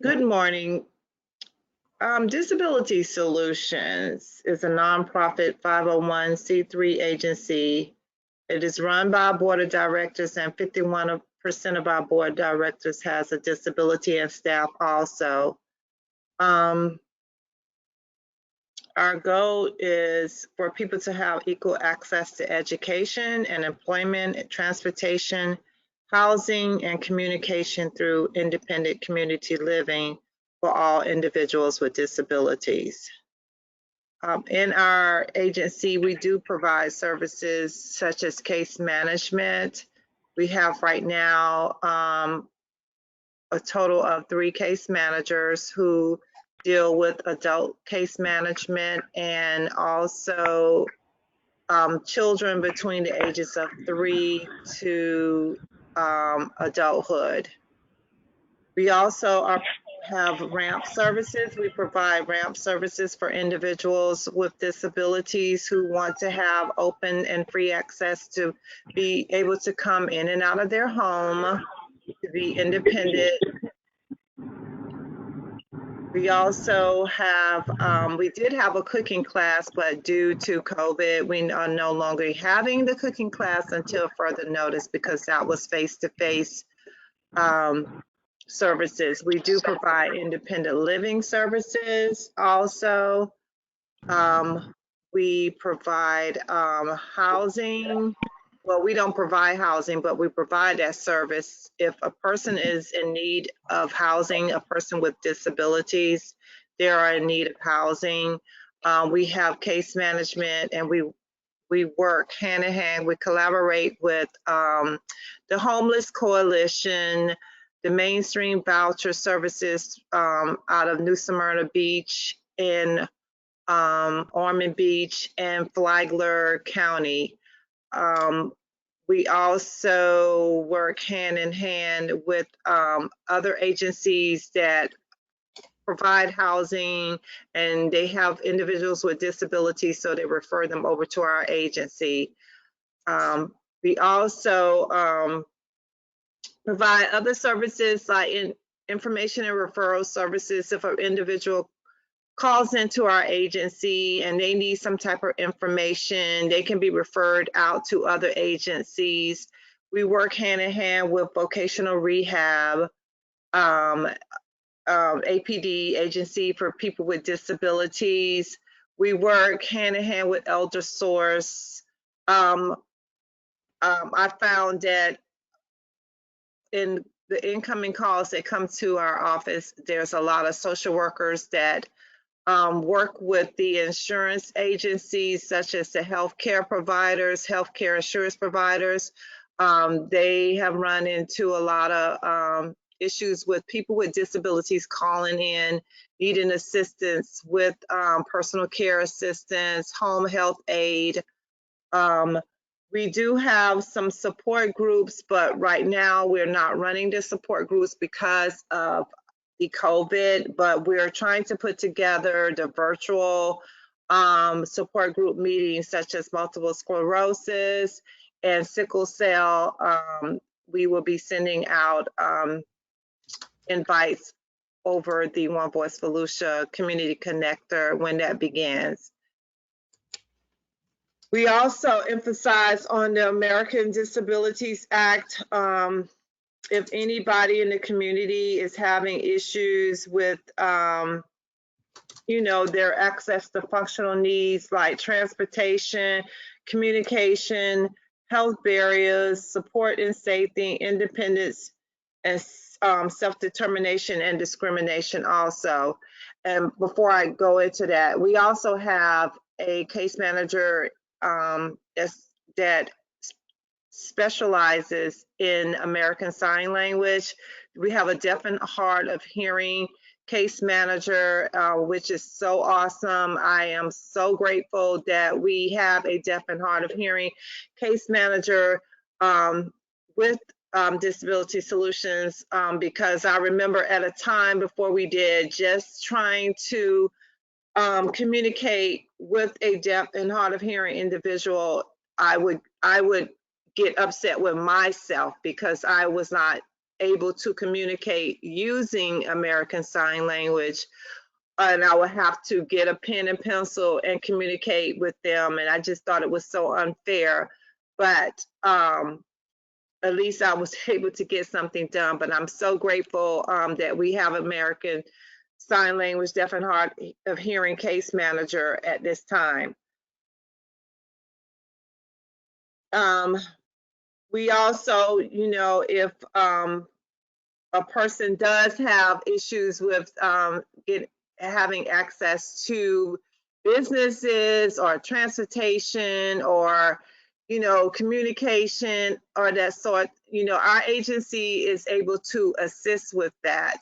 Good morning. Disability Solutions is a nonprofit 501c3 agency. It is run by a board of directors, and 51% of our board of directors has a disability and staff also. Our goal is for people to have equal access to education and employment, transportation, housing, and communication through independent community living for all individuals with disabilities. In our agency, we do provide services such as case management. We have right now a total of 3 case managers who deal with adult case management and also children between the ages of 3 to adulthood. We also have ramp services. We provide ramp services for individuals with disabilities who want to have open and free access to be able to come in and out of their home, to be independent. We also have, we did have a cooking class, but due to COVID, we are no longer having the cooking class until further notice because that was face-to-face services. We do provide independent living services also. We provide housing. Well, we don't provide housing, but we provide that service. If a person is in need of housing, a person with disabilities, they are in need of housing. We have case management, and we work hand in hand. We collaborate with the Homeless Coalition, the Mainstream Voucher Services out of New Smyrna Beach in Ormond Beach and Flagler County. We also work hand in hand with other agencies that provide housing, and they have individuals with disabilities, so they refer them over to our agency. We also provide other services like information and referral services. If an individual calls into our agency and they need some type of information, they can be referred out to other agencies. We work hand in hand with vocational rehab, APD, Agency for People with Disabilities. We work hand in hand with Elder Source. I found that in the incoming calls that come to our office, there's a lot of social workers that work with the insurance agencies, such as the healthcare providers, healthcare insurance providers. They have run into a lot of issues with people with disabilities calling in, needing assistance with personal care assistance, home health aid. We do have some support groups, but right now we're not running the support groups because of the COVID, but we're trying to put together the virtual support group meetings, such as multiple sclerosis and sickle cell. We will be sending out invites over the One Voice Volusia Community Connector when that begins. We also emphasize on the American Disabilities Act. If anybody in the community is having issues with, their access to functional needs like transportation, communication, health barriers, support and safety, independence, and self-determination and discrimination also. And before I go into that, we also have a case manager that specializes in American Sign Language. We have a deaf and hard of hearing case manager, which is so awesome. I am so grateful that we have a deaf and hard of hearing case manager with Disability Solutions, because I remember at a time before we did, just trying to communicate with a deaf and hard of hearing individual, I would get upset with myself because I was not able to communicate using American Sign Language, and I would have to get a pen and pencil and communicate with them. And I just thought it was so unfair. But at least I was able to get something done. But I'm so grateful that we have American Sign Language Deaf and Hard of Hearing case manager at this time. We also, you know, if a person does have issues with having access to businesses or transportation or, you know, communication or that sort, you know, our agency is able to assist with that.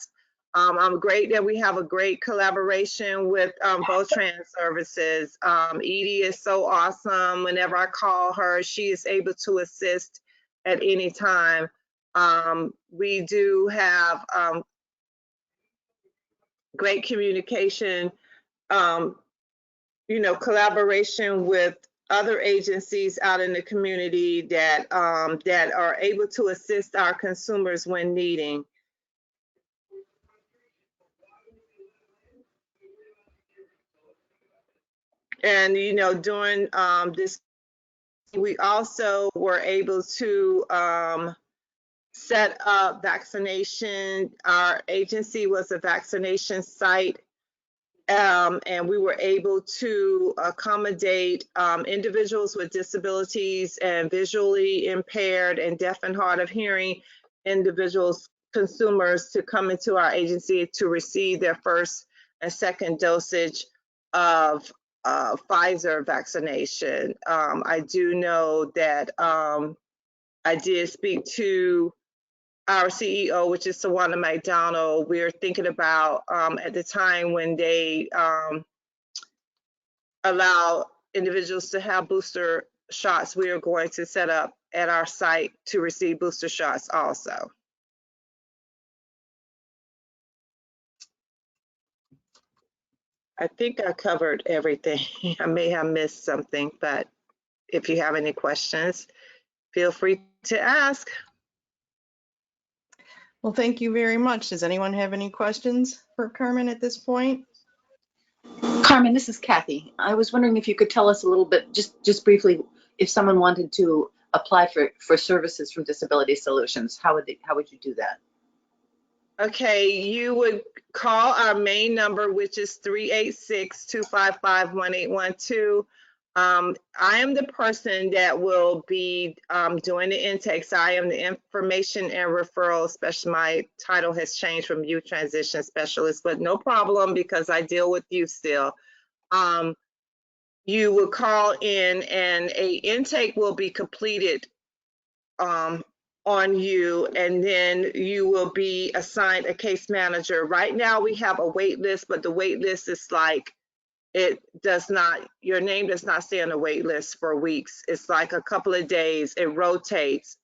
I'm great that we have a great collaboration with both trans services. Edie is so awesome. Whenever I call her, she is able to assist at any time. We do have great communication, you know, collaboration with other agencies out in the community that that are able to assist our consumers when needing. And, you know, during this, we also were able to set up vaccination. Our agency was a vaccination site, and we were able to accommodate individuals with disabilities and visually impaired and deaf and hard of hearing individuals, consumers, to come into our agency to receive their first and second dosage of Pfizer vaccination. I do know that I did speak to our CEO, which is Tawana McDonald. We're thinking about at the time when they allow individuals to have booster shots, we are going to set up at our site to receive booster shots also. I think I covered everything. I may have missed something, but if you have any questions, feel free to ask. Well, thank you very much. Does anyone have any questions for Carmen at this point? Carmen, this is Kathy. I was wondering if you could tell us a little bit, just briefly, if someone wanted to apply for services from Disability Solutions, how would you do that? Okay, you would call our main number, which is 386-255-1812. I am the person that will be doing the intakes. I am the information and referral specialist. My title has changed from youth transition specialist, but no problem because I deal with youth still. You will call in and a intake will be completed on you, and then you will be assigned a case manager. Right now we have a wait list, but the wait list is like, it does not, your name does not stay on the wait list for weeks. It's like a couple of days, it rotates.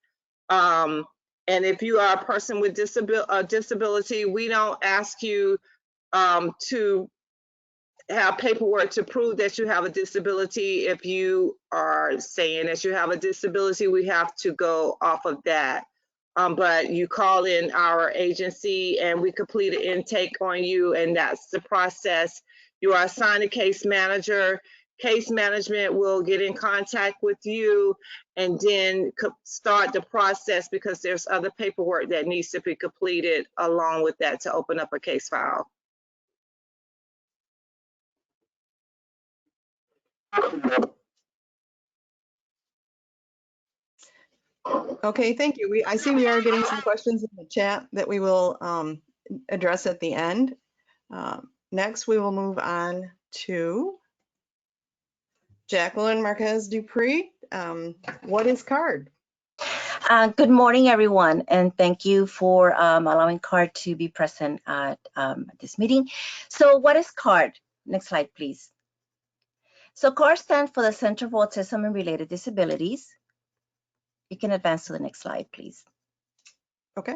And if you are a person with disability, we don't ask you to have paperwork to prove that you have a disability. If you are saying that you have a disability, we have to go off of that. But you call in our agency and we complete an intake on you, and that's the process. You are assigned a case manager. Case management will get in contact with you and then start the process, because there's other paperwork that needs to be completed along with that to open up a case file. Okay, thank you. I see we are getting some questions in the chat that we will address at the end. Next, we will move on to Jacqueline Marquez Dupree. What is CARD? Good morning, everyone, and thank you for allowing CARD to be present at this meeting. So what is CARD? Next slide, please. So CARD stands for the Center for Autism and Related Disabilities. You can advance to the next slide, please. Okay.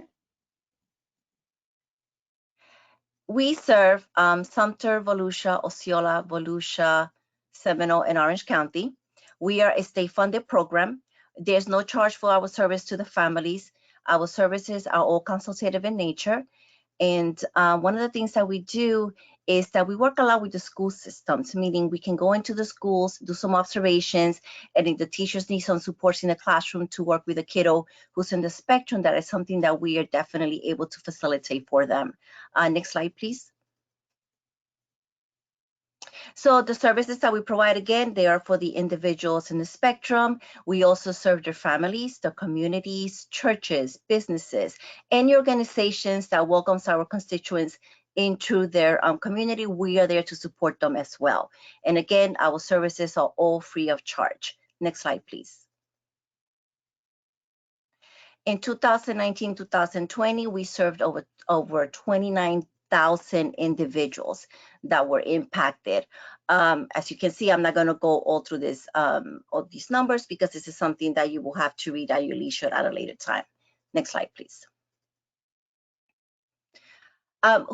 We serve Sumter, Volusia, Osceola, Volusia, Seminole, and Orange County. We are a state-funded program. There's no charge for our service to the families. Our services are all consultative in nature. And one of the things that we do is that we work a lot with the school systems, meaning we can go into the schools, do some observations, and if the teachers need some support in the classroom to work with a kiddo who's in the spectrum, that is something that we are definitely able to facilitate for them. Next slide, please. So the services that we provide, again, they are for the individuals in the spectrum. We also serve their families, the communities, churches, businesses, any organizations that welcomes our constituents into their community. We are there to support them as well. And again, our services are all free of charge. Next slide, please. In 2019-2020, we served over 29,000 individuals that were impacted. As you can see, I'm not going to go all through this, all these numbers, because this is something that you will have to read at your leisure at a later time. Next slide, please.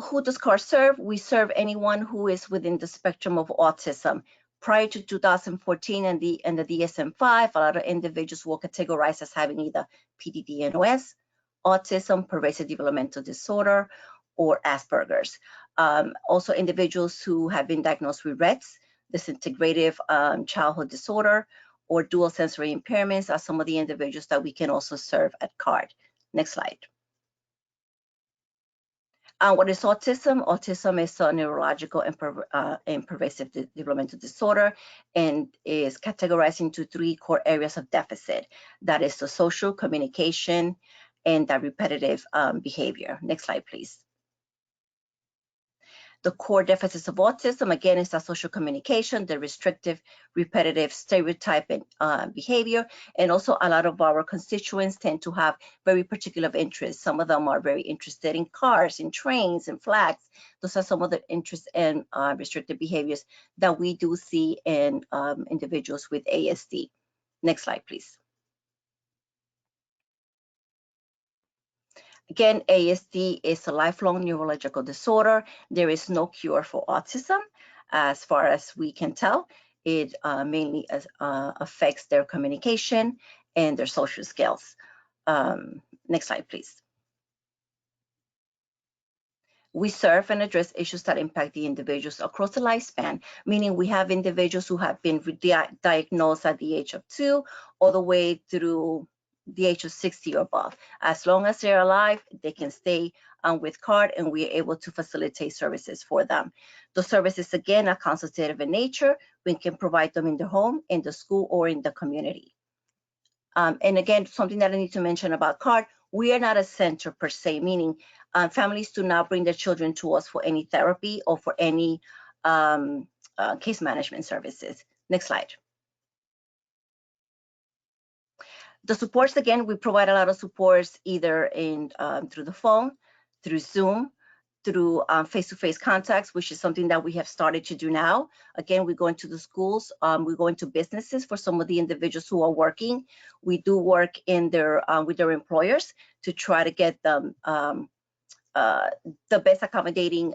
Who does CARD serve? We serve anyone who is within the spectrum of autism. Prior to 2014 and the DSM-5, a lot of individuals were categorized as having either PDD-NOS, autism, pervasive developmental disorder, or Asperger's. Also, individuals who have been diagnosed with REDS, disintegrative childhood disorder, or dual sensory impairments are some of the individuals that we can also serve at CARD. Next slide. What is autism? Autism is a neurological and pervasive developmental disorder, and is categorized into 3 core areas of deficit. That is the social, communication, and the repetitive behavior. Next slide, please. The core deficits of autism, again, is the social communication, the restrictive, repetitive, stereotype behavior, and also a lot of our constituents tend to have very particular interests. Some of them are very interested in cars, in trains, and flags. Those are some of the interests and restrictive behaviors that we do see in individuals with ASD. Next slide, please. Again, ASD is a lifelong neurological disorder. There is no cure for autism, as far as we can tell. It mainly affects their communication and their social skills. Next slide, please. We serve and address issues that impact the individuals across the lifespan, meaning we have individuals who have been diagnosed at the age of 2 all the way through the age of 60 or above. As long as they're alive, they can stay with CARD, and we are able to facilitate services for them. The services, again, are consultative in nature. We can provide them in the home, in the school, or in the community. And again, something that I need to mention about CARD, we are not a center per se, meaning families do not bring their children to us for any therapy or for any case management services. Next slide. The supports, again, we provide a lot of supports either in through the phone, through Zoom, through face-to-face contacts, which is something that we have started to do now. Again, we go into the schools, we go into businesses for some of the individuals who are working. We do work in their with their employers to try to get them the best accommodating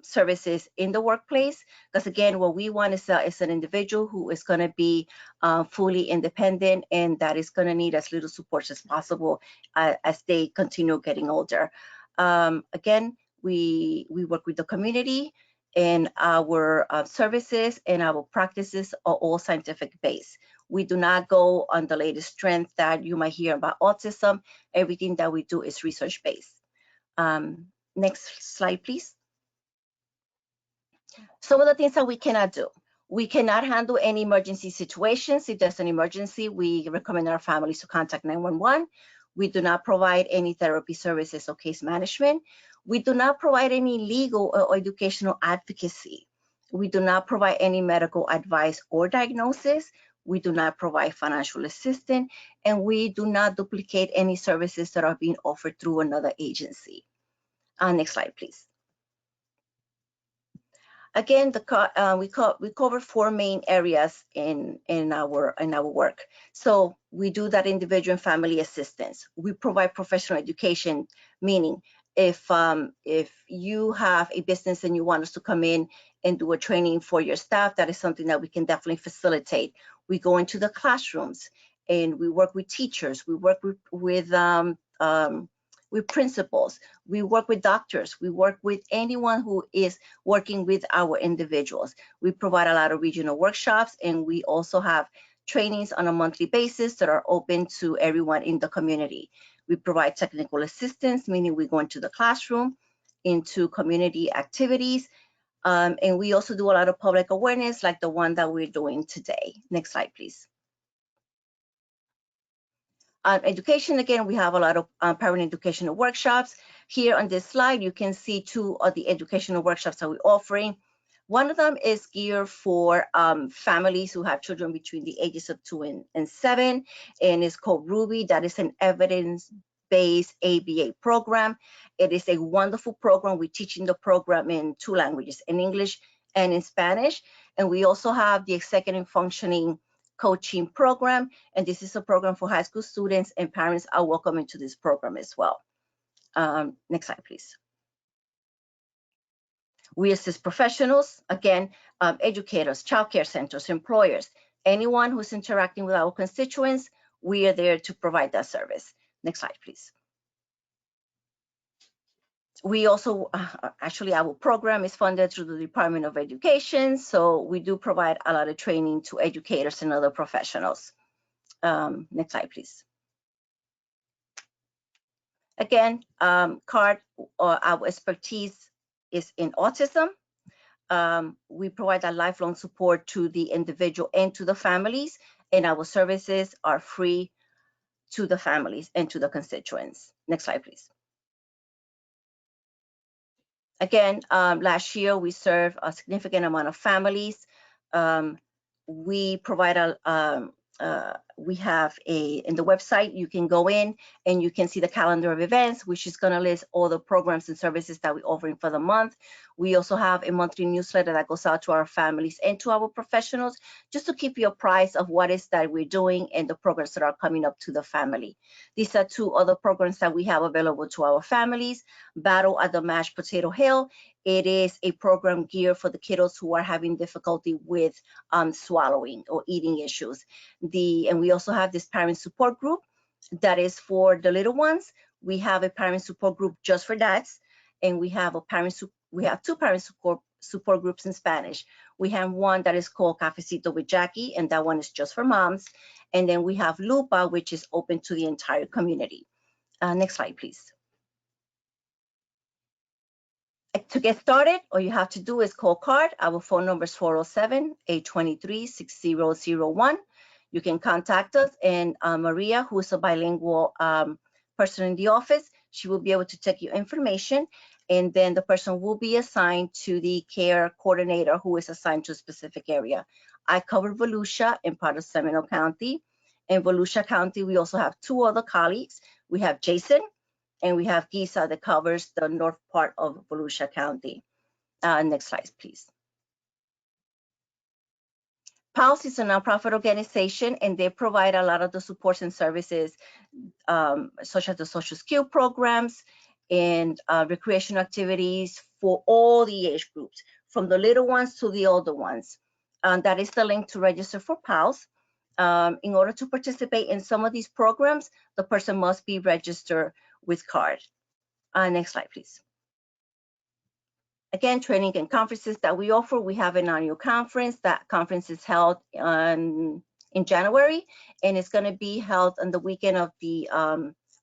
services in the workplace. Because again, what we want is an individual who is going to be fully independent, and that is going to need as little support as possible as they continue getting older. Again, we work with the community, and our services and our practices are all scientific based. We do not go on the latest trend that you might hear about autism. Everything that we do is research based. Next slide, please. Some of the things that we cannot do. We cannot handle any emergency situations. If there's an emergency, we recommend our families to contact 911. We do not provide any therapy services or case management. We do not provide any legal or educational advocacy. We do not provide any medical advice or diagnosis. We do not provide financial assistance, and we do not duplicate any services that are being offered through another agency. Next slide, please. Again, we cover 4 main areas in our work. So we do that individual and family assistance. We provide professional education, meaning if you have a business and you want us to come in and do a training for your staff, that is something that we can definitely facilitate. We go into the classrooms and we work with teachers. We work with with principals, we work with doctors, we work with anyone who is working with our individuals. We provide a lot of regional workshops, and we also have trainings on a monthly basis that are open to everyone in the community. We provide technical assistance, meaning we go into the classroom, into community activities, and we also do a lot of public awareness like the one that we're doing today. Next slide, please. Education, again, we have a lot of parent educational workshops. Here on this slide, you can see two of the educational workshops that we're offering. One of them is geared for families who have children between the ages of 2 and 7, and it's called Ruby. That is an evidence-based ABA program. It is a wonderful program. We're teaching the program in 2 languages, in English and in Spanish. And we also have the executive functioning coaching program, and this is a program for high school students, and parents are welcome into this program as well. Next slide, please. We assist professionals, again, educators, childcare centers, employers, anyone who's interacting with our constituents, we are there to provide that service. Next slide, please. We also, actually, our program is funded through the Department of Education, so we do provide a lot of training to educators and other professionals. Next slide, please. Again, CARD, our expertise is in autism. We provide a lifelong support to the individual and to the families, and our services are free to the families and to the constituents. Next slide, please. Again, last year we served a significant amount of families. We provide we have in the website, you can go in and you can see the calendar of events, which is going to list all the programs and services that we're offering for the month. We also have a monthly newsletter that goes out to our families and to our professionals, just to keep you apprised of what is that we're doing and the programs that are coming up to the family. These are 2 other programs that we have available to our families. Battle at the Mashed Potato Hill. It is a program geared for the kiddos who are having difficulty with swallowing or eating issues. And we also have this parent support group that is for the little ones. We have a parent support group just for dads, and we have 2 parent support groups in Spanish. We have one that is called Cafecito with Jackie, and that one is just for moms. And then we have Lupa, which is open to the entire community. Next slide, please. To get started, all you have to do is call CARD. Our phone number is 407-823-6001. You can contact us, and Maria, who is a bilingual person in the office, she will be able to take your information, and then the person will be assigned to the care coordinator who is assigned to a specific area. I cover Volusia and part of Seminole County. In Volusia County, we also have 2 other colleagues. We have Jason, and we have Gisa that covers the north part of Volusia County. Next slide, please. PALS is a nonprofit organization, and they provide a lot of the supports and services, such as the social skill programs and recreational activities for all the age groups, from the little ones to the older ones. That is the link to register for PALS. In order to participate in some of these programs, the person must be registered with CARD. Next slide, please. Again, training and conferences that we offer. We have an annual conference. That conference is held in January, and it's going to be held on the weekend of the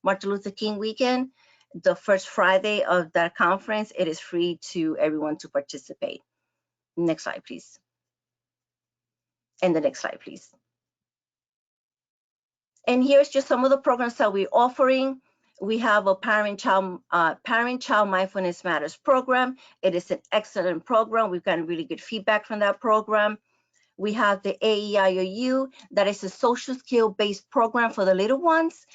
Martin Luther King weekend. The first Friday of that conference, it is free to everyone to participate. Next slide, please. And the next slide, please. And here's just some of the programs that we're offering. We have a Parent-Child Mindfulness Matters program. It is an excellent program. We've gotten really good feedback from that program. We have the AEIOU, that is a social skill-based program for the little ones.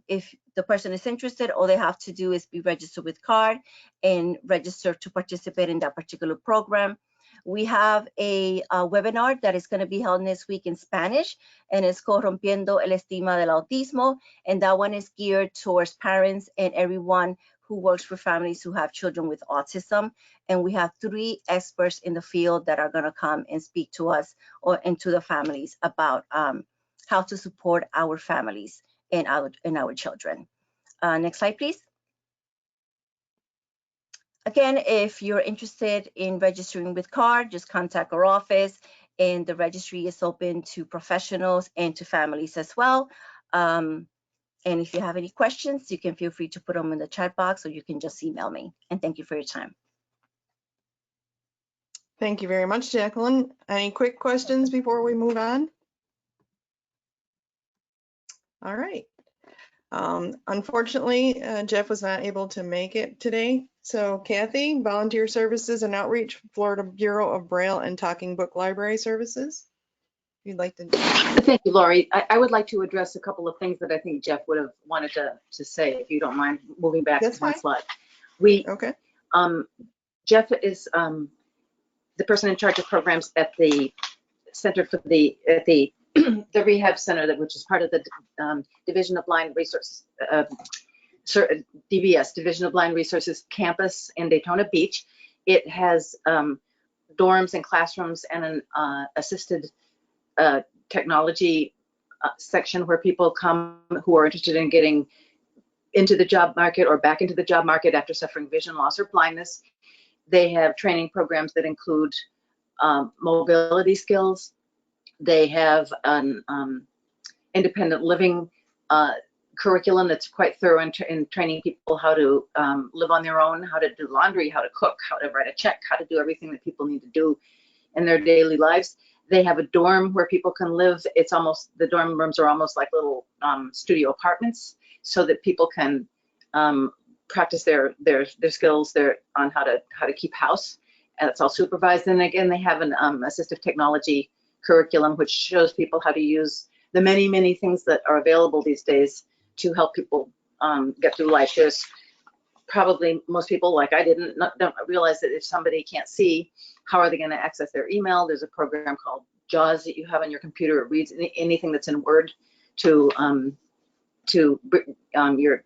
If the person is interested, all they have to do is be registered with CARD and register to participate in that particular program. We have a webinar that is going to be held next week in Spanish, and it's called Rompiendo el Estigma del Autismo, and that one is geared towards parents and everyone who works with families who have children with autism. And we have 3 experts in the field that are going to come and speak to us and to the families about how to support our families and our children. Next slide, please. Again, if you're interested in registering with CARD, just contact our office, and the registry is open to professionals and to families as well. And if you have any questions, you can feel free to put them in the chat box, or you can just email me. And thank you for your time. Thank you very much, Jacqueline. Any quick questions before we move on? All right. Unfortunately, Jeff was not able to make it today. So Kathy, Volunteer Services and Outreach, Florida Bureau of Braille and Talking Book Library Services. If you'd like to. Thank you, Lori. I would like to address a couple of things that I think Jeff would have wanted to say, if you don't mind moving back That's one fine. slide. Okay. Jeff is the person in charge of programs at the Center for the Rehab Center, which is part of the Division of Blind Resources, DBS, Division of Blind Resources campus in Daytona Beach. It has dorms and classrooms and an assisted technology section where people come who are interested in getting into the job market or back into the job market after suffering vision loss or blindness. They have training programs that include mobility skills. They have an independent living curriculum that's quite thorough in training people how to live on their own, how to do laundry, how to cook, how to write a check, how to do everything that people need to do in their daily lives. They have a dorm where people can live. It's almost, the dorm rooms are almost like little studio apartments, so that people can practice their skills there on how to keep house, and it's all supervised. And again, they have an assistive technology curriculum which shows people how to use the many things that are available these days to help people get through life. There's probably most people, like I don't realize that if somebody can't see, how are they going to access their email? There's a program called JAWS that you have on your computer. It reads anything that's in Word to read your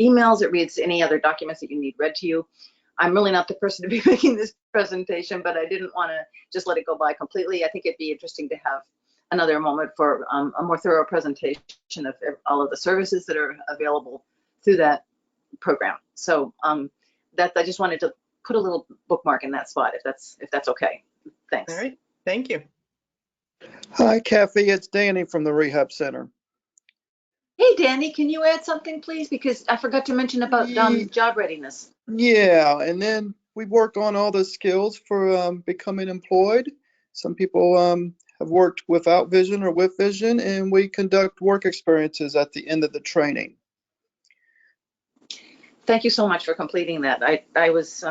emails. It reads any other documents that you need read to you. I'm really not the person to be making this presentation, but I didn't want to just let it go by completely. I think it'd be interesting to have another moment for a more thorough presentation of all of the services that are available through that program. So that I just wanted to put a little bookmark in that spot, if that's okay. Thanks. All right. Thank you. Hi, Kathy. It's Danny from the Rehab Center. Hey, Danny, can you add something, please? Because I forgot to mention about job readiness. Yeah, and then we work on all the skills for becoming employed. Some people have worked without vision or with vision, and we conduct work experiences at the end of the training. Thank you so much for completing that. I was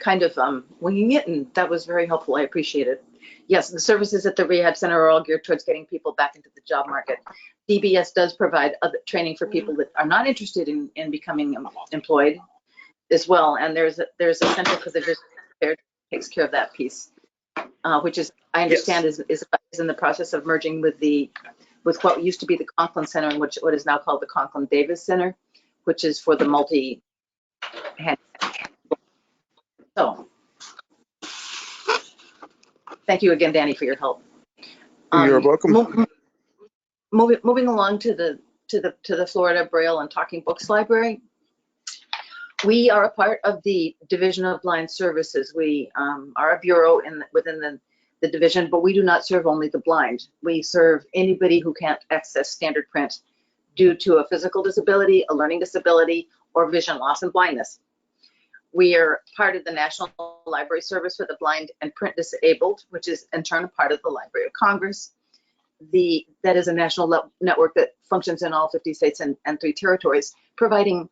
kind of winging it, and that was very helpful. I appreciate it. Yes, the services at the Rehab Center are all geared towards getting people back into the job market. DBS does provide other training for people that are not interested in becoming employed as well. And there's a Center for the Vision Impaired that takes care of that piece, which is, I understand, Yes. is in the process of merging with what used to be the Conklin Center, and what is now called the Conklin Davis Center, which is for the multi-handicapped. So thank you again, Danny, for your help. You're welcome. Moving along to the Florida Braille and Talking Books Library. We are a part of the Division of Blind Services. We are a bureau within the division, but we do not serve only the blind. We serve anybody who can't access standard print due to a physical disability, a learning disability, or vision loss and blindness. We are part of the National Library Service for the Blind and Print Disabled, which is in turn a part of the Library of Congress. That is a national network that functions in all 50 states and 3 territories, providing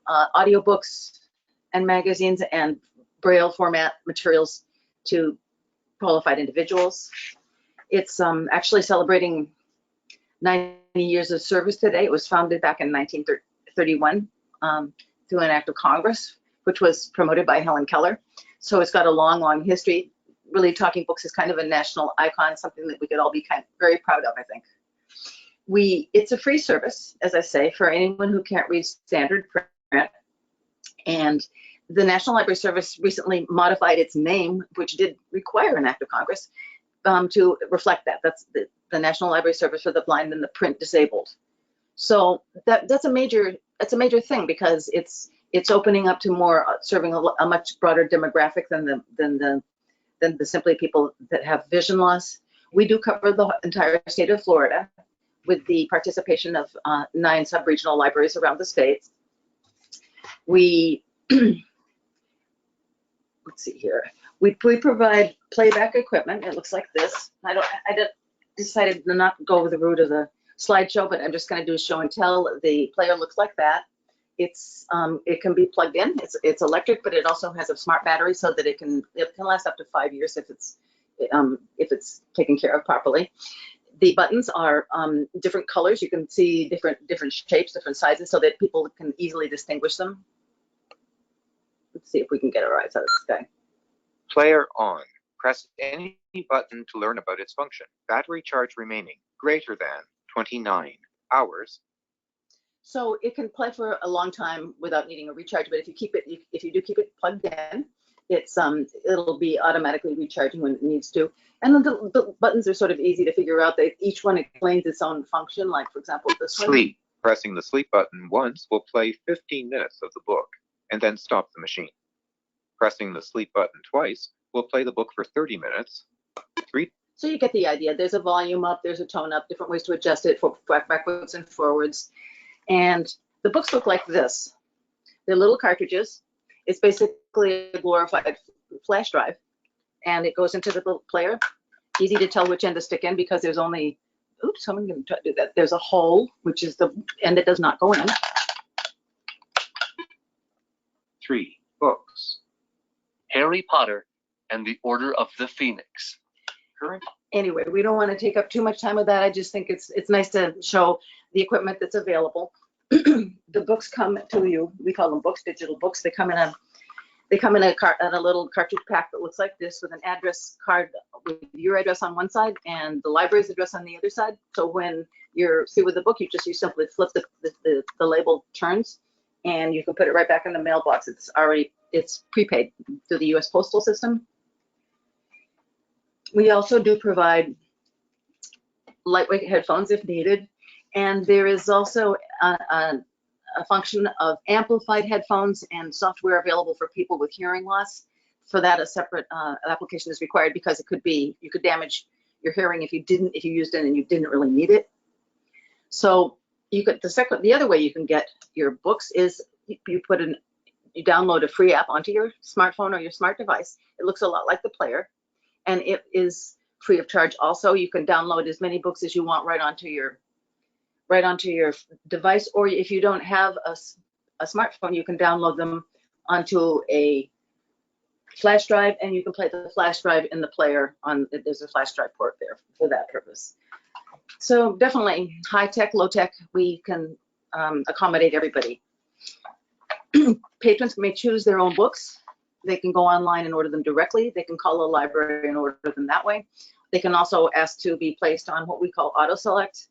audiobooks and magazines and Braille format materials to qualified individuals. It's actually celebrating 90 years of service today. It was founded back in 1931 through an act of Congress, which was promoted by Helen Keller. So it's got a long history. Really, Talking Books is kind of a national icon, something that we could all be very proud of, I think. It's a free service, as I say, for anyone who can't read standard print. And the National Library Service recently modified its name, which did require an act of Congress, to reflect that. That's the National Library Service for the Blind and the Print Disabled. So that's a major it's a major thing because it's opening up to more, serving a much broader demographic than the simply people that have vision loss. We do cover the entire state of Florida with the participation of 9 sub-regional libraries around the state. We, let's see here. We provide playback equipment. It looks like this. I decided to not go with the route of the slideshow, but I'm just going to do a show and tell. The player looks like that. It can be plugged in. It's electric, but it also has a smart battery so that it can last up to 5 years if it's taken care of properly. The buttons are different colors. You can see different shapes, different sizes, so that people can easily distinguish them. Let's see if we can get our eyes out of this guy. Player on. Press any button to learn about its function. Battery charge remaining greater than 29 hours. So it can play for a long time without needing a recharge, but if you do keep it plugged in, it'll be automatically recharging when it needs to. And then the buttons are sort of easy to figure out. Each one explains its own function. Like, for example, this one. Sleep. Pressing the sleep button once will play 15 minutes of the book and then stop the machine. Pressing the sleep button twice will play the book for 30 minutes. So you get the idea. There's a volume up, there's a tone up, different ways to adjust it for backwards and forwards. And the books look like this. They're little cartridges. It's basically a glorified flash drive, and it goes into the little player. Easy to tell which end to stick in because there's only, oops, someone can try to do that. There's a hole, which is the end that does not go in. 3 books. Harry Potter and the Order of the Phoenix. Current. Anyway, we don't want to take up too much time with that. I just think it's nice to show the equipment that's available. The books come to you. We call them books, digital books. They come in a little cartridge pack that looks like this with an address card with your address on one side and the library's address on the other side. So when you're through with the book, you simply flip the label turns, and you can put it right back in the mailbox. It's prepaid through the U.S. postal system. We also do provide lightweight headphones if needed, and there is also a function of amplified headphones and software available for people with hearing loss. For that, a separate application is required because you could damage your hearing if you used it and you didn't really need it. So the other way you can get your books is you download a free app onto your smartphone or your smart device. It looks a lot like the player, and it is free of charge. Also, you can download as many books as you want right onto your device, or if you don't have a smartphone, you can download them onto a flash drive, and you can play the flash drive in the player. There's a flash drive port there for that purpose. So definitely high tech, low tech, we can accommodate everybody. Patrons may choose their own books. They can go online and order them directly. They can call a library and order them that way. They can also ask to be placed on what we call auto select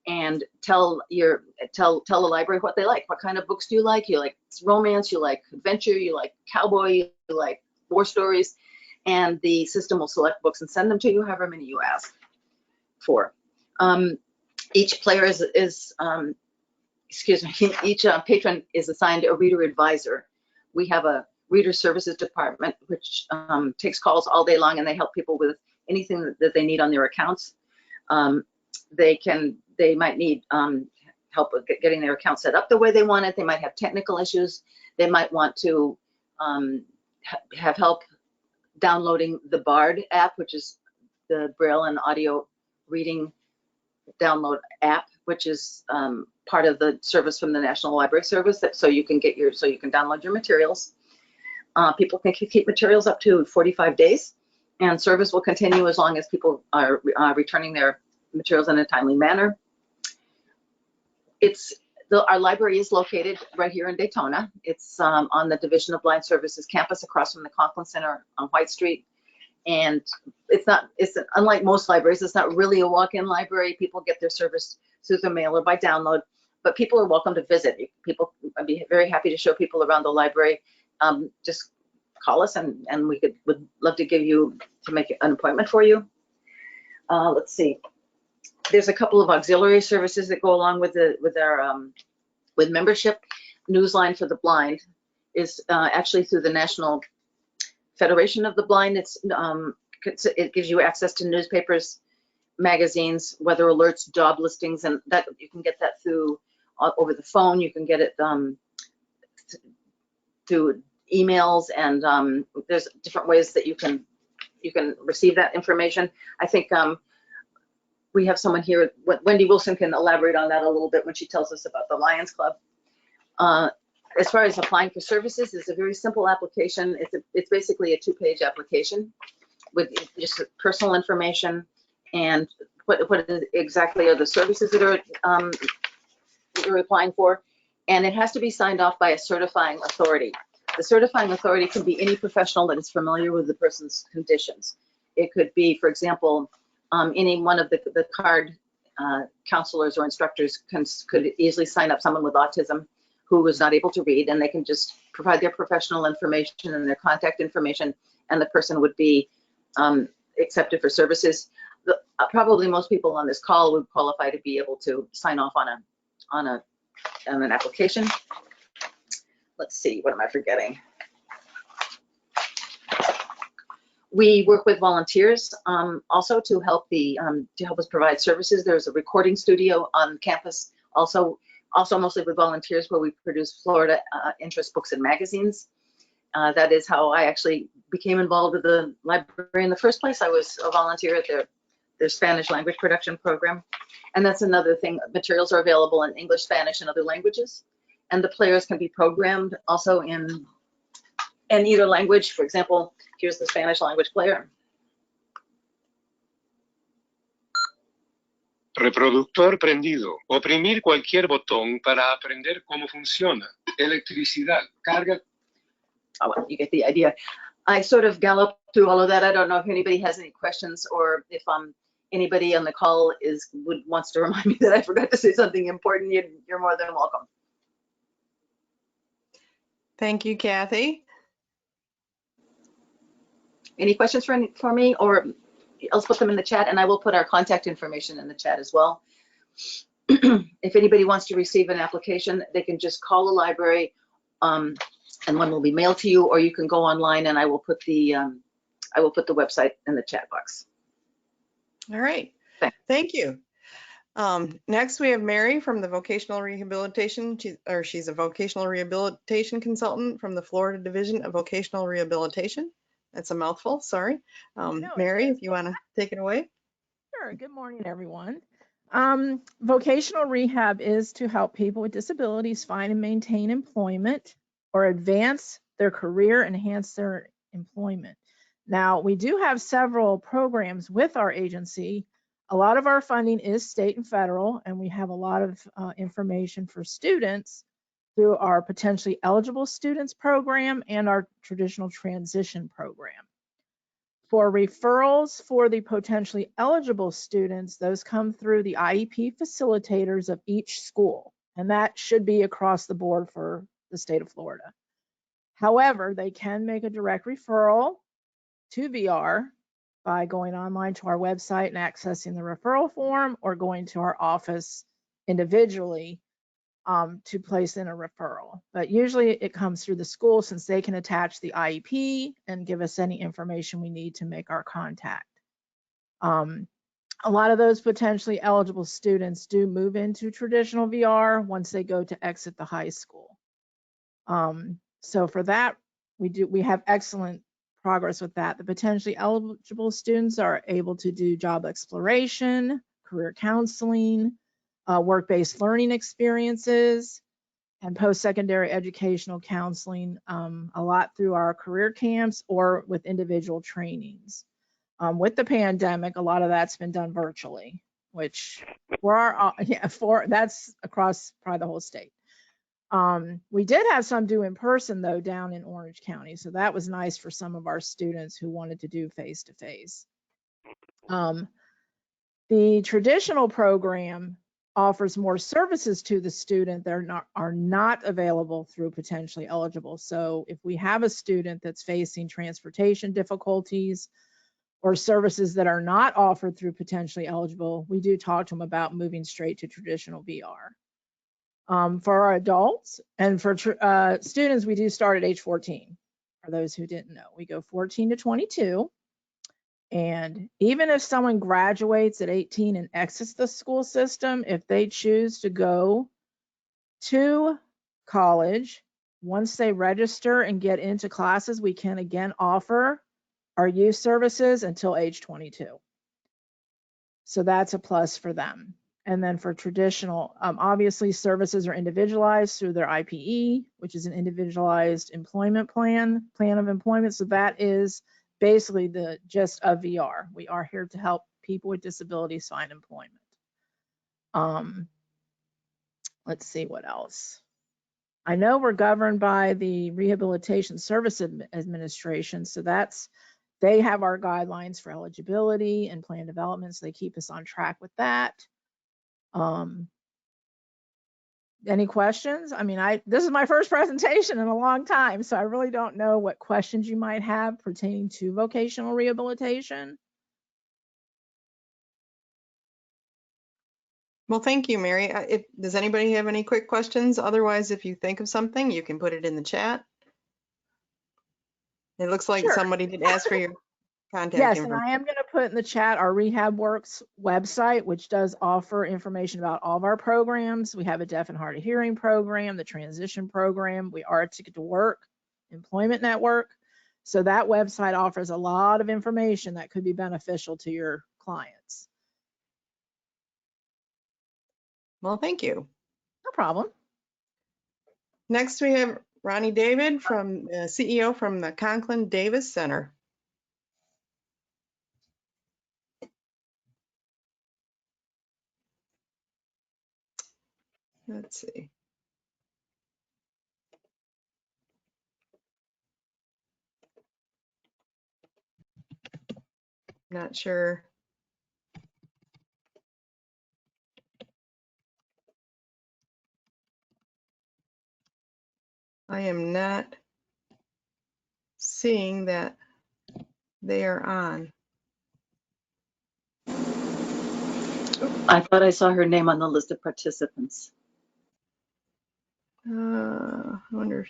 and tell the library what they like. What kind of books do you like? You like romance, you like adventure, you like cowboy, you like war stories, and the system will select books and send them to you however many you ask for. Each player each patron is assigned a reader advisor. We have a reader services department which takes calls all day long, and they help people with anything that they need on their accounts. They might need help with getting their account set up the way they want it. They might have technical issues. They might want to have help downloading the BARD app, which is the Braille and Audio Reading Download app, which is part of the service from the National Library Service. So you can download your materials. People can keep materials up to 45 days, and service will continue as long as people are returning their materials in a timely manner. Our library is located right here in Daytona. It's on the Division of Blind Services campus across from the Conklin Center on White Street. And it's unlike most libraries, it's not really a walk-in library. People get their service through the mail or by download, but people are welcome to visit. I'd be very happy to show people around the library. Just call us and would love to make an appointment for you. Let's see. There's a couple of auxiliary services that go along with our with membership. Newsline for the Blind is actually through the National Federation of the Blind. It gives you access to newspapers, magazines, weather alerts, job listings, and that you can get that through over the phone. You can get it through emails, and there's different ways that you can receive that information. I think we have someone here, Wendy Wilson can elaborate on that a little bit when she tells us about the Lions Club. As far as applying for services, it's a very simple application. It's basically a 2-page application with just personal information and what exactly are the services that are you're applying for, and it has to be signed off by a certifying authority. The certifying authority can be any professional that is familiar with the person's conditions. It could be, for example, any one of the card counselors or instructors could easily sign up someone with autism who was not able to read, and they can just provide their professional information and their contact information, and the person would be accepted for services. Probably most people on this call would qualify to be able to sign off on an application. Let's see, what am I forgetting? We work with volunteers also to help us provide services. There's a recording studio on campus, also mostly with volunteers, where we produce Florida interest books and magazines. That is how I actually became involved with the library in the first place. I was a volunteer at their Spanish language production program. And that's another thing. Materials are available in English, Spanish, and other languages. And the players can be programmed also in either language. For example, here's the Spanish language player. Reproductor prendido. Oprimir cualquier botón para aprender cómo funciona. Electricidad. Carga. Oh, well, you get the idea. I sort of galloped through all of that. I don't know if anybody has any questions, or if anybody on the call wants to remind me that I forgot to say something important. You're more than welcome. Thank you, Kathy. Any questions for me, or I'll put them in the chat, and I will put our contact information in the chat as well. If anybody wants to receive an application, they can just call the library, and one will be mailed to you, or you can go online, and I will put the website in the chat box. All right. Thanks. Thank you. Next, we have Mary from the Vocational Rehabilitation. She's a vocational rehabilitation consultant from the Florida Division of Vocational Rehabilitation. That's a mouthful, sorry. Mary, if you want to take it away. Sure. Good morning, everyone. Vocational rehab is to help people with disabilities find and maintain employment or advance their career, enhance their employment. Now, we do have several programs with our agency. A lot of our funding is state and federal, and we have a lot of information for students through our potentially eligible students program and our traditional transition program. For referrals for the potentially eligible students, those come through the IEP facilitators of each school, and that should be across the board for the state of Florida. However, they can make a direct referral to VR by going online to our website and accessing the referral form, or going to our office individually to place in a referral. But usually it comes through the school, since they can attach the IEP and give us any information we need to make our contact. A lot of those potentially eligible students do move into traditional VR once they go to exit the high school. So for that, we have excellent progress with that. The potentially eligible students are able to do job exploration, career counseling, work-based learning experiences, and post-secondary educational counseling, a lot through our career camps or with individual trainings. With the pandemic, a lot of that's been done virtually, which that's across probably the whole state. We did have some do in person though down in Orange County, so that was nice for some of our students who wanted to do face-to-face. The traditional program offers more services to the student that are not available through potentially eligible. So if we have a student that's facing transportation difficulties or services that are not offered through potentially eligible, we do talk to them about moving straight to traditional VR. For our adults and for students, we do start at age 14. For those who didn't know, we go 14 to 22. And even if someone graduates at 18 and exits the school system, if they choose to go to college, once they register and get into classes, we can again offer our youth services until age 22. So that's a plus for them. And then for traditional, obviously services are individualized through their IPE, which is an individualized employment plan of employment. So that is basically the gist of VR. We are here to help people with disabilities find employment. Let's see what else. I know we're governed by the Rehabilitation Service Administration, so they have our guidelines for eligibility and plan development, so they keep us on track with that. Any questions? I mean, this is my first presentation in a long time, so I really don't know what questions you might have pertaining to vocational rehabilitation. Well, thank you, Mary. Does anybody have any quick questions? Otherwise, if you think of something, you can put it in the chat. It looks like Sure. somebody did ask for your contact Yes, and information. I am going to put in the chat our RehabWorks website, which does offer information about all of our programs. We have a deaf and hard of hearing program, the transition program. We are a Ticket to Work employment network. So that website offers a lot of information that could be beneficial to your clients. Well, thank you. No problem. Next, we have Ronnie David, from CEO from the Conklin Davis Center. Let's see. Not sure. I am not seeing that they are on. I thought I saw her name on the list of participants. I wonder.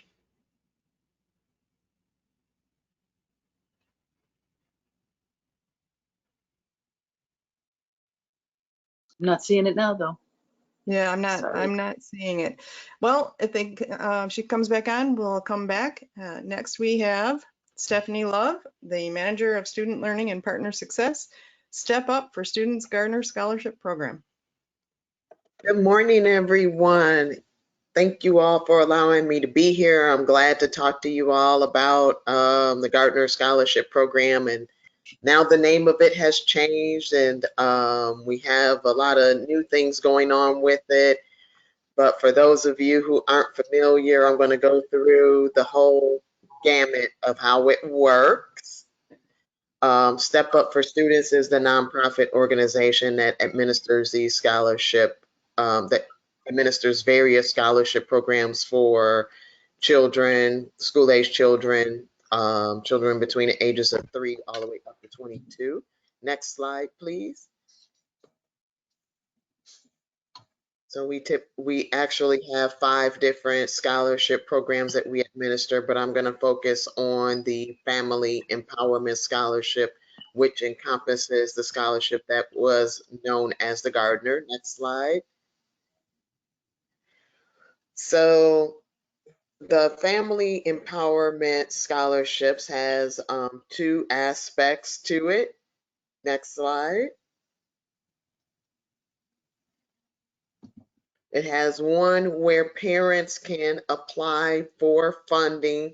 I'm not seeing it now, though. Yeah, I'm Sorry. not seeing it. Well, I think if she comes back on, we'll come back. Next, we have Stephanie Love, the Manager of Student Learning and Partner Success, Step Up for Students Gardner Scholarship Program. Good morning, everyone. Thank you all for allowing me to be here. I'm glad to talk to you all about the Gardner Scholarship Program. And now the name of it has changed, and we have a lot of new things going on with it. But for those of you who aren't familiar, I'm going to go through the whole gamut of how it works. Step Up for Students is the nonprofit organization that administers these that administers various scholarship programs for children, school-age children, children between the ages of 3 all the way up to 22. Next slide, please. So we actually have 5 different scholarship programs that we administer, but I'm going to focus on the Family Empowerment Scholarship, which encompasses the scholarship that was known as the Gardner. Next slide. So the Family Empowerment Scholarships has 2 aspects to it. Next slide. It has one where parents can apply for funding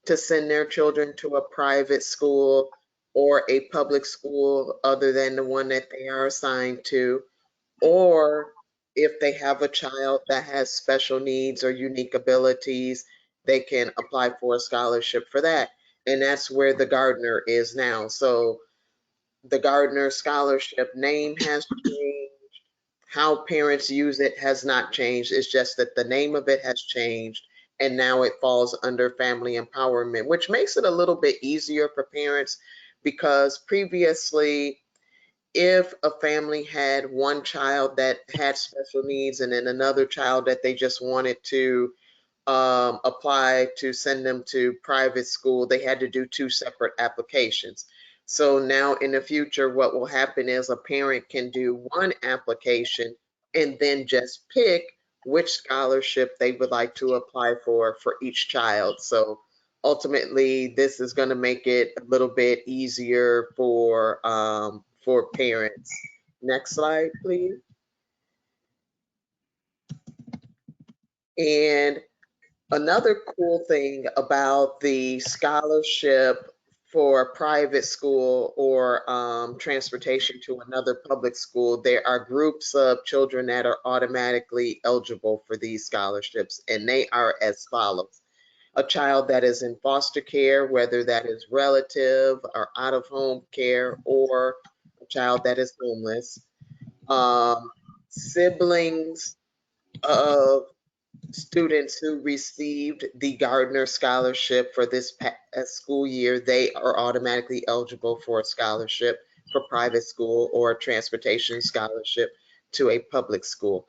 to send their children to a private school or a public school other than the one that they are assigned to, or if they have a child that has special needs or unique abilities, they can apply for a scholarship for that. And that's where the Gardner is now. So the Gardner Scholarship name has changed. How parents use it has not changed. It's just that the name of it has changed, and now it falls under family empowerment, which makes it a little bit easier for parents, because previously if a family had one child that had special needs and then another child that they just wanted to apply to send them to private school, they had to do 2 separate applications. So now in the future, what will happen is a parent can do 1 application and then just pick which scholarship they would like to apply for each child. So ultimately, this is going to make it a little bit easier for parents. Next slide, please. And another cool thing about the scholarship for private school or transportation to another public school, there are groups of children that are automatically eligible for these scholarships, and they are as follows. A child that is in foster care, whether that is relative or out of home care, or a child that is homeless. Siblings of students who received the Gardner Scholarship for this school year, they are automatically eligible for a scholarship for private school or a transportation scholarship to a public school.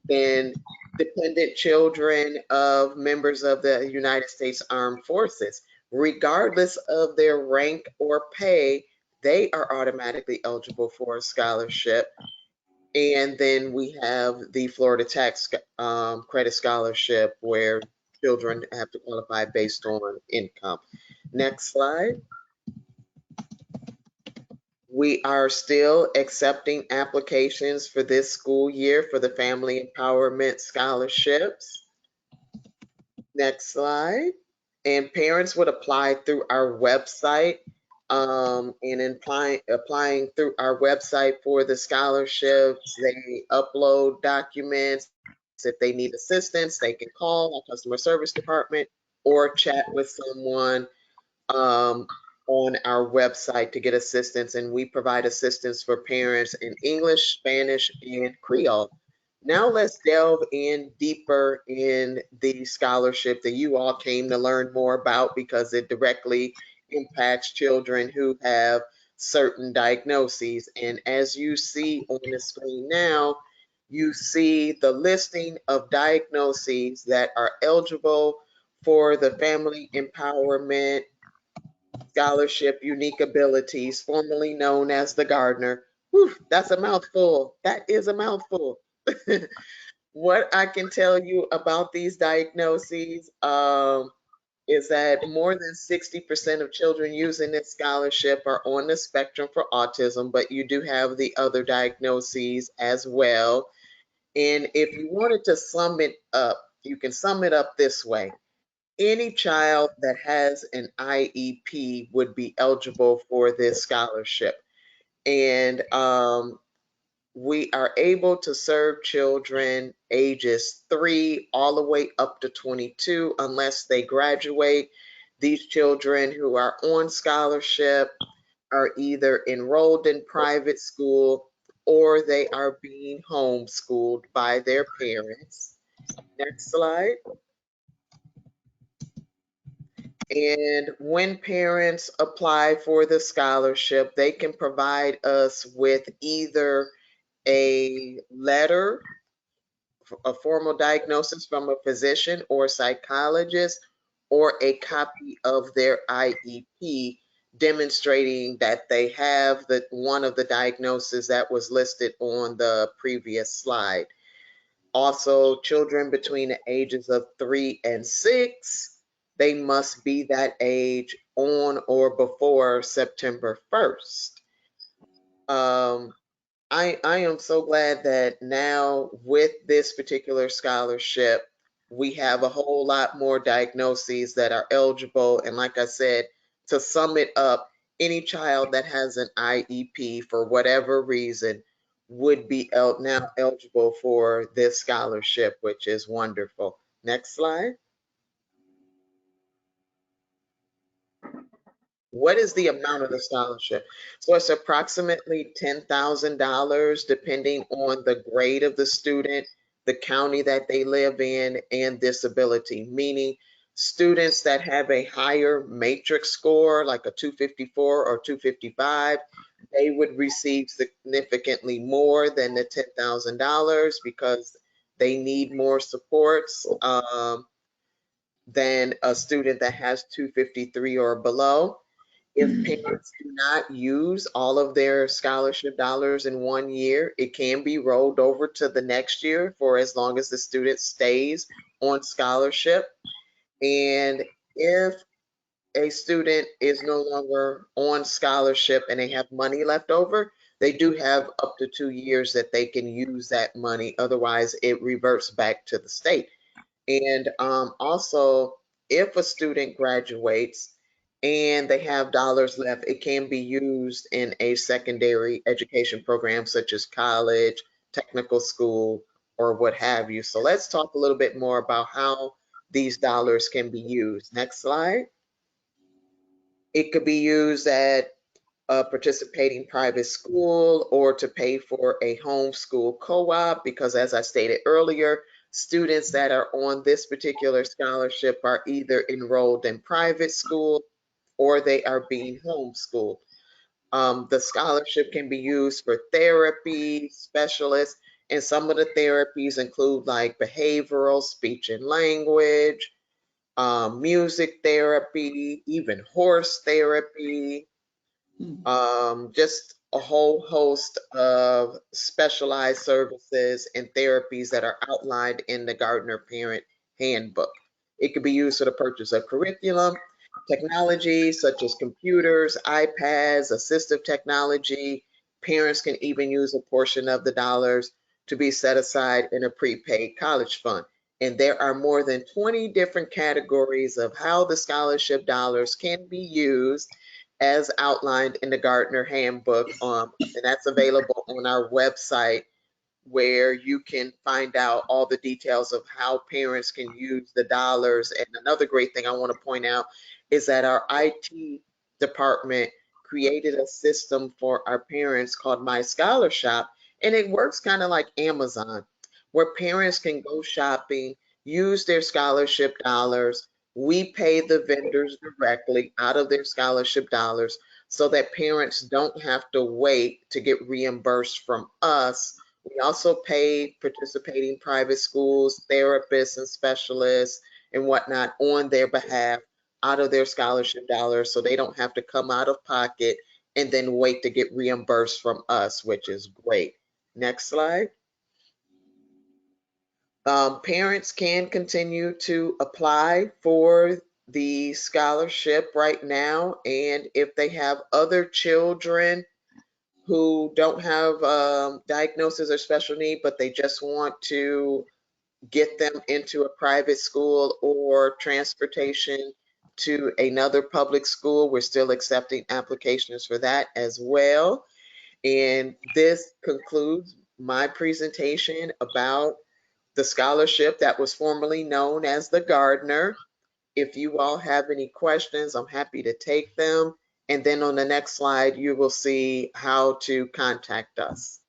Then dependent children of members of the United States Armed Forces, regardless of their rank or pay, they are automatically eligible for a scholarship. And then we have the Florida Tax Credit Scholarship, where children have to qualify based on income. Next slide. We are still accepting applications for this school year for the Family Empowerment Scholarships. Next slide. And parents would apply through our website. And applying through our website for the scholarships, they upload documents. If they need assistance, they can call our customer service department or chat with someone on our website to get assistance. And we provide assistance for parents in English, Spanish, and Creole. Now let's delve in deeper in the scholarship that you all came to learn more about, because it directly impacts children who have certain diagnoses. And as you see on the screen now, you see the listing of diagnoses that are eligible for the Family Empowerment Scholarship Unique Abilities, formerly known as the Gardner. Whew, that's a mouthful. That is a mouthful. What I can tell you about these diagnoses is that more than 60% of children using this scholarship are on the spectrum for autism, but you do have the other diagnoses as well. And if you wanted to sum it up, you can sum it up this way. Any child that has an IEP would be eligible for this scholarship. And we are able to serve children ages 3 all the way up to 22 unless they graduate. These children who are on scholarship are either enrolled in private school or they are being homeschooled by their parents. Next slide. And when parents apply for the scholarship, they can provide us with either a letter, a formal diagnosis from a physician or psychologist, or a copy of their IEP demonstrating that they have one of the diagnoses that was listed on the previous slide. Also, children between the ages of 3 and 6, they must be that age on or before September 1st. I am so glad that now with this particular scholarship, we have a whole lot more diagnoses that are eligible. And like I said, to sum it up, any child that has an IEP for whatever reason would be now eligible for this scholarship, which is wonderful. Next slide. What is the amount of the scholarship? So it's approximately $10,000 depending on the grade of the student, the county that they live in, and disability, meaning students that have a higher matrix score, like a 254 or 255, they would receive significantly more than the $10,000 because they need more supports than a student that has 253 or below. If parents do not use all of their scholarship dollars in one year, it can be rolled over to the next year for as long as the student stays on scholarship. And if a student is no longer on scholarship and they have money left over, they do have up to 2 years that they can use that money. Otherwise, it reverts back to the state. And also, if a student graduates and they have dollars left, it can be used in a secondary education program such as college, technical school, or what have you. So let's talk a little bit more about how these dollars can be used. Next slide. It could be used at a participating private school or to pay for a homeschool co-op, because as I stated earlier, students that are on this particular scholarship are either enrolled in private school or they are being homeschooled. The scholarship can be used for therapy specialists, and some of the therapies include like behavioral, speech and language, music therapy, even horse therapy, just a whole host of specialized services and therapies that are outlined in the Gardner Parent Handbook. It could be used for the purchase of curriculum, technology such as computers, iPads, assistive technology. Parents can even use a portion of the dollars to be set aside in a prepaid college fund. And there are more than 20 different categories of how the scholarship dollars can be used as outlined in the Gardner Handbook, and that's available on our website, where you can find out all the details of how parents can use the dollars. And another great thing I want to point out is that our IT department created a system for our parents called My Scholar Shop, and it works kind of like Amazon, where parents can go shopping, use their scholarship dollars. We pay the vendors directly out of their scholarship dollars so that parents don't have to wait to get reimbursed from us. We also pay participating private schools, therapists and specialists and whatnot on their behalf out of their scholarship dollars, so they don't have to come out of pocket and then wait to get reimbursed from us, which is great. Next slide. Parents can continue to apply for the scholarship right now, and if they have other children who don't have diagnosis or special need, but they just want to get them into a private school or transportation to another public school, we're still accepting applications for that as well. And this concludes my presentation about the scholarship that was formerly known as the Gardner. If you all have any questions, I'm happy to take them. And then on the next slide, you will see how to contact us.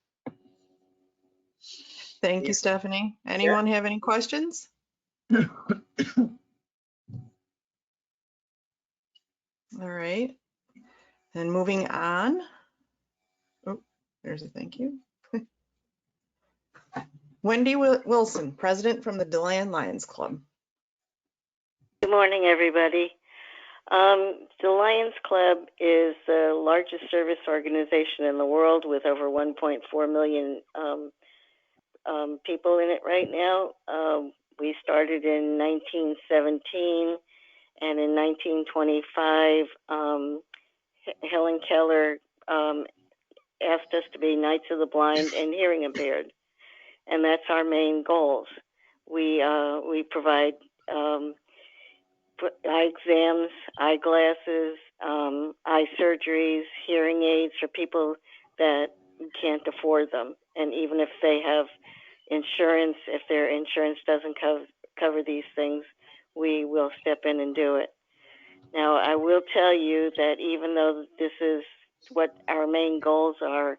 Thank you, Stephanie. Anyone have any questions? All right. And moving on. Oh, there's a thank you. Wendy Wilson, president from the DeLand Lions Club. Good morning, everybody. The Lions Club is the largest service organization in the world with over 1.4 million people in it right now. We started in 1917, and in 1925, Helen Keller asked us to be Knights of the Blind and Hearing Impaired, and that's our main goals. We provide eye exams, eyeglasses, eye surgeries, hearing aids for people that can't afford them. And even if they have insurance, if their insurance doesn't cover these things, we will step in and do it. Now, I will tell you that even though this is what our main goals are,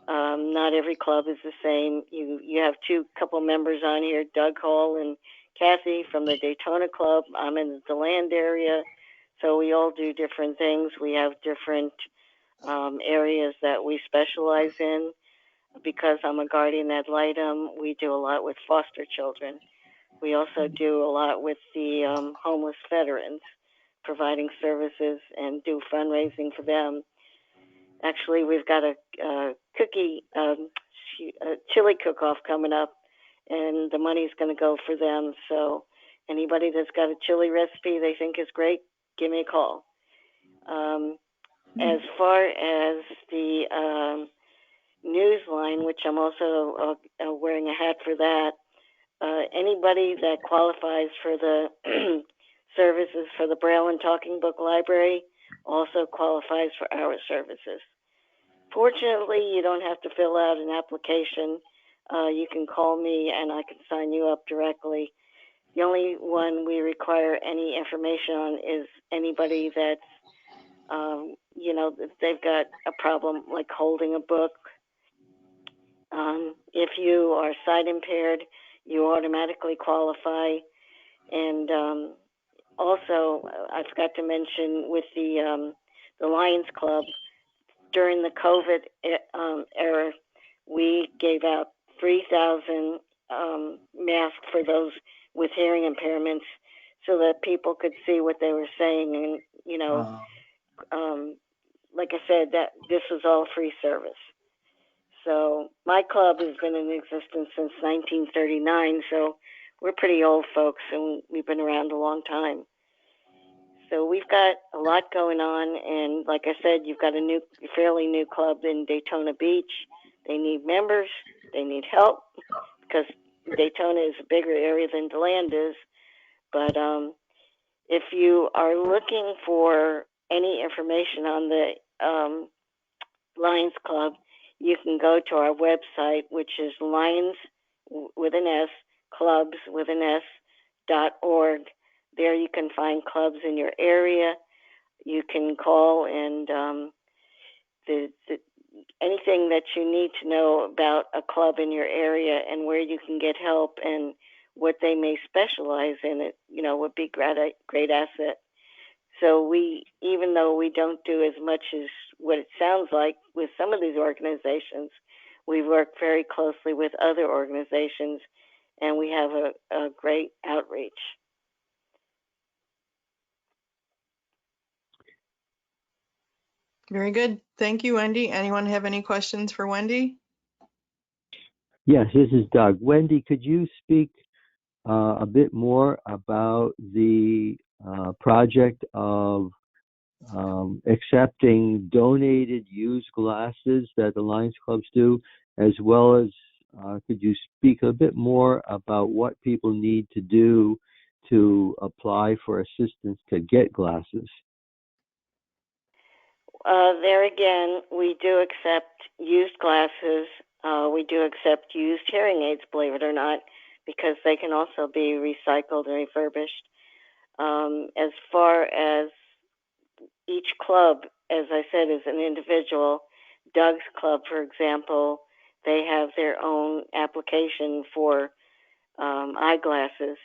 not every club is the same. You have couple members on here, Doug Hall and Kathy from the Daytona Club. I'm in the DeLand area, so we all do different things. We have different areas that we specialize in. Because I'm a guardian ad litem, we do a lot with foster children. We also do a lot with the homeless veterans, providing services and do fundraising for them. Actually, we've got a chili cook-off coming up, and the money's going to go for them. So anybody that's got a chili recipe they think is great, give me a call. As far as the news line, which I'm also wearing a hat for that, anybody that qualifies for the services for the Braille and Talking Book Library also qualifies for our services. Fortunately, you don't have to fill out an application. You can call me and I can sign you up directly. The only one we require any information on is anybody that's, they've got a problem like holding a book. If you are sight impaired, you automatically qualify. And also, I forgot to mention with the Lions Club, during the COVID era, we gave out 3,000 masks for those with hearing impairments so that people could see what they were saying. And, like I said, that this was all free service. So my club has been in existence since 1939, so we're pretty old folks, and we've been around a long time. So we've got a lot going on, and like I said, you've got a fairly new club in Daytona Beach. They need members. They need help because Daytona is a bigger area than DeLand is. But if you are looking for any information on the Lions Club, you can go to our website, which is Lions with an S, clubs with an S.org. There you can find clubs in your area. You can call and anything that you need to know about a club in your area and where you can get help and what they may specialize in, it would be great asset. So even though we don't do as much as what it sounds like with some of these organizations, we work very closely with other organizations, and we have a great outreach. Very good. Thank you, Wendy. Anyone have any questions for Wendy? Yes, this is Doug. Wendy, could you speak a bit more about the project of accepting donated used glasses that the Lions Clubs do, as well as could you speak a bit more about what people need to do to apply for assistance to get glasses? There again, we do accept used glasses. We do accept used hearing aids, believe it or not, because they can also be recycled and refurbished. As far as each club, as I said, is an individual. Doug's club, for example, they have their own application for eyeglasses.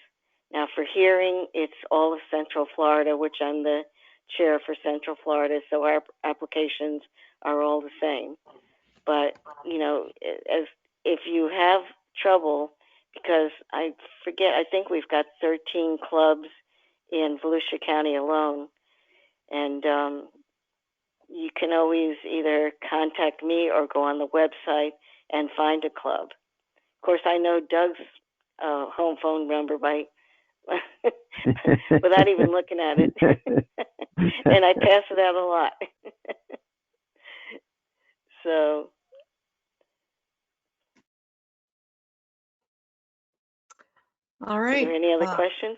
Now, for hearing, it's all of Central Florida, which I'm the chair for Central Florida, so our applications are all the same. But, as if you have trouble, because I think we've got 13 clubs in Volusia County alone, and you can always either contact me or go on the website and find a club. Of course, I know Doug's home phone number by without even looking at it. And I pass it out a lot. So. All right. Are there any other questions?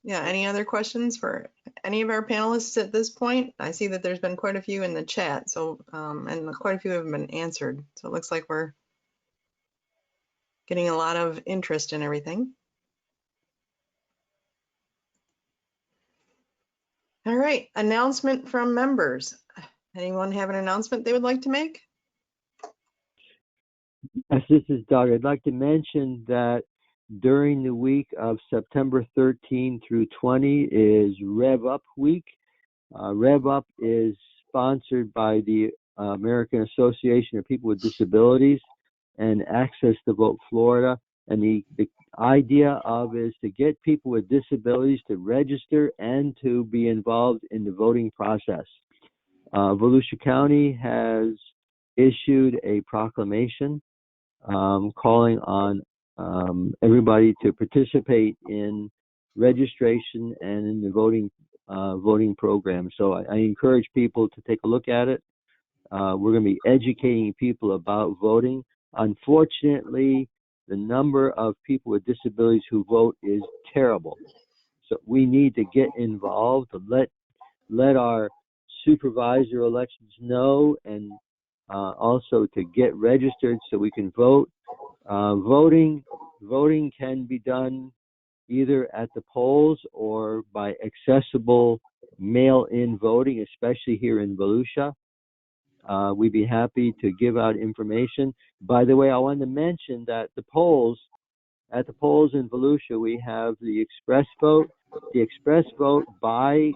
Yeah, any other questions for any of our panelists at this point? I see that there's been quite a few in the chat, so and quite a few have been answered. So it looks like we're getting a lot of interest in everything. All right, announcement from members. Anyone have an announcement they would like to make? Yes, this is Doug. I'd like to mention that during the week of September 13 through 20 is Rev Up Week. Rev Up is sponsored by the American Association of People with Disabilities and Access to Vote Florida. And the idea of is to get people with disabilities to register and to be involved in the voting process. Volusia County has issued a proclamation calling on everybody to participate in registration and in the voting program. So I encourage people to take a look at it. We're going to be educating people about voting. Unfortunately, the number of people with disabilities who vote is terrible. So we need to get involved, to let our supervisor elections know, and also to get registered so we can vote. Voting can be done either at the polls or by accessible mail-in voting, especially here in Volusia. We'd be happy to give out information. By the way, I wanted to mention that at the polls in Volusia, we have the express vote. The express vote by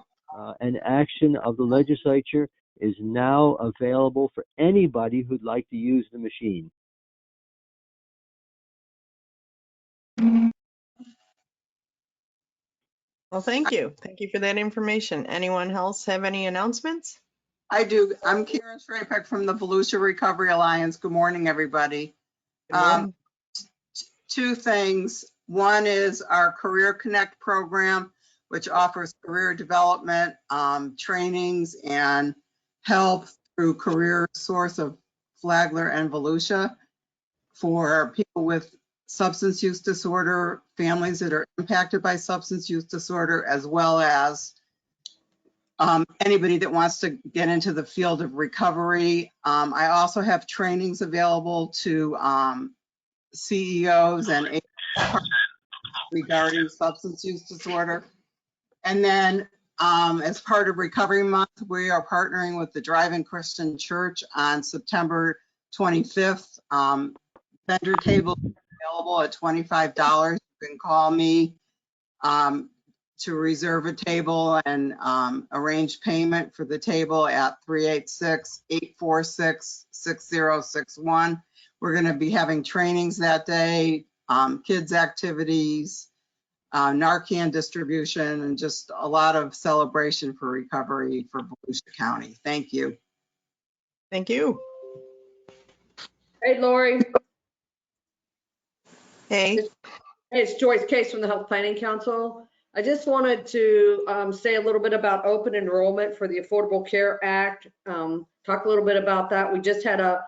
an action of the legislature is now available for anybody who'd like to use the machine. Well, thank you. Thank you for that information. Anyone else have any announcements? I do. I'm Karen Strapek from the Volusia Recovery Alliance. Good morning, everybody. Good morning. Two things. One is our Career Connect program, which offers career development, trainings, and help through Career Source of Flagler and Volusia for people with substance use disorder, families that are impacted by substance use disorder, as well as anybody that wants to get into the field of recovery. I also have trainings available to CEOs and regarding substance use disorder. And then as part of Recovery Month, we are partnering with the Drive-In Christian Church on September 25th. Vendor table available at $25. You can call me to reserve a table and arrange payment for the table at 386-846-6061. We're going to be having trainings that day, kids activities, Narcan distribution, and just a lot of celebration for recovery for Volusia County. Thank you. Thank you. Hey, Lori. Hey. It's Joyce Case from the Health Planning Council. I just wanted to say a little bit about open enrollment for the Affordable Care Act. Talk a little bit about that. We just had a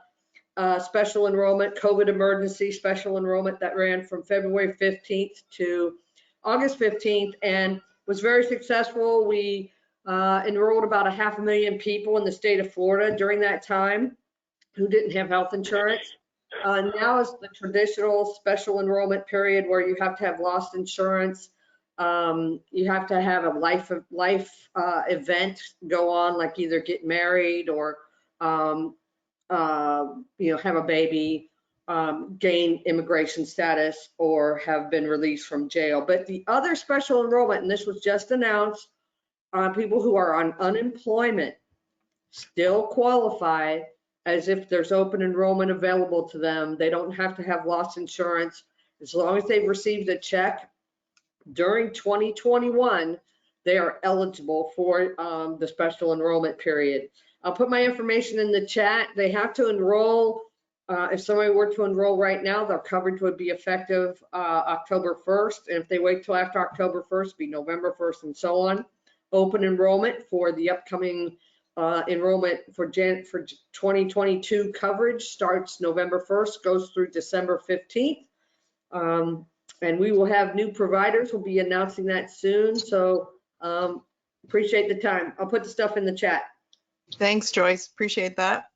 special enrollment, COVID emergency special enrollment that ran from February 15th to August 15th and was very successful. We enrolled about 500,000 people in the state of Florida during that time who didn't have health insurance. Now is the traditional special enrollment period where you have to have lost insurance. You have to have a life event go on, like either get married or have a baby, gain immigration status, or have been released from jail. But the other special enrollment, and this was just announced, people who are on unemployment still qualify as if there's open enrollment available to them. They don't have to have lost insurance. As long as they've received a check during 2021, they are eligible for the special enrollment period. I'll put my information in the chat. They have to enroll. If somebody were to enroll right now, their coverage would be effective October 1st. And if they wait till after October 1st, be November 1st and so on. Open enrollment for the upcoming enrollment for 2022 coverage starts November 1st, goes through December 15th. And we will have new providers. We'll be announcing that soon. So appreciate the time. I'll put the stuff in the chat. Thanks, Joyce. Appreciate that.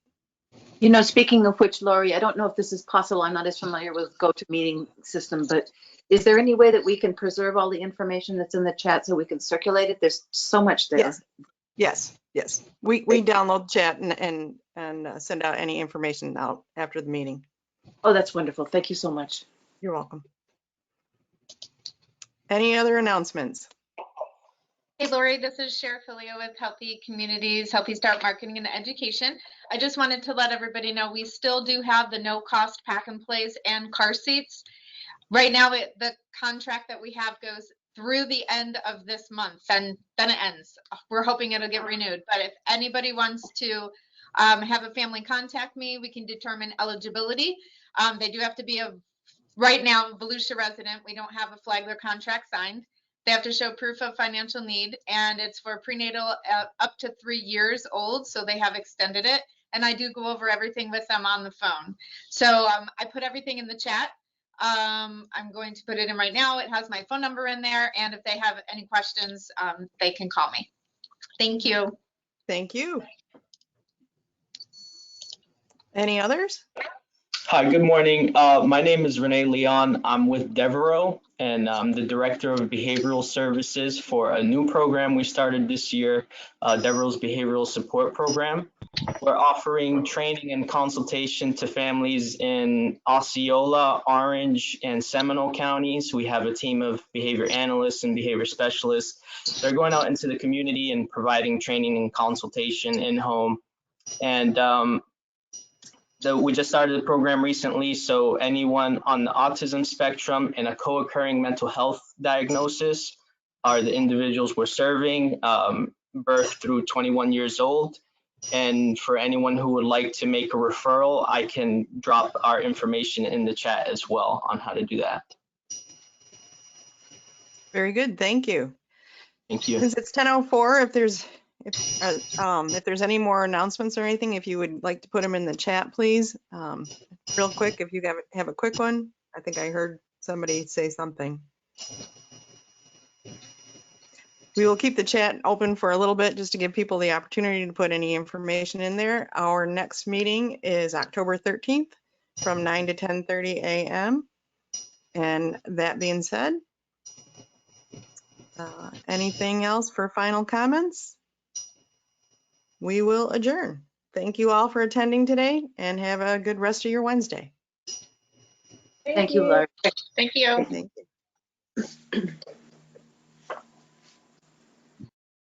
You know, speaking of which, Lori, I don't know if this is possible. I'm not as familiar with GoToMeeting system, but is there any way that we can preserve all the information that's in the chat so we can circulate it? There's so much there. Yes. We download chat and send out any information out after the meeting. Oh, that's wonderful. Thank you so much. You're welcome. Any other announcements? Hey, Lori, this is Sheriff Filio with Healthy Communities, Healthy Start Marketing and Education. I just wanted to let everybody know we still do have the no-cost pack and plays and car seats. Right now, the contract that we have goes through the end of this month, and then it ends. We're hoping it'll get renewed, but if anybody wants to have a family contact me, we can determine eligibility. They do have to be right now, Volusia resident. We don't have a Flagler contract signed. They have to show proof of financial need, and it's for prenatal up to 3 years old, so they have extended it. And I do go over everything with them on the phone. So I put everything in the chat. I'm going to put it in right now. It has my phone number in there, and if they have any questions, they can call me. Thank you. Thank you. Any others? Hi, good morning. My name is Renee Leon. I'm with Devereaux, and I'm the Director of Behavioral Services for a new program we started this year, Devereaux's Behavioral Support Program. We're offering training and consultation to families in Osceola, Orange, and Seminole counties. We have a team of behavior analysts and behavior specialists. They're going out into the community and providing training and consultation in-home. And we just started the program recently, so anyone on the autism spectrum and a co-occurring mental health diagnosis are the individuals we're serving, birth through 21 years old. And for anyone who would like to make a referral, I can drop our information in the chat as well on how to do that. Very good, thank you. Thank you. Since it's 10:04, if there's any more announcements or anything, if you would like to put them in the chat, please. Real quick, if you have a quick one. I think I heard somebody say something. We will keep the chat open for a little bit just to give people the opportunity to put any information in there. Our next meeting is October 13th from 9 to 10:30 a.m. And that being said, anything else for final comments? We will adjourn. Thank you all for attending today and have a good rest of your Wednesday. Thank you, Laura. Thank you. Thank you.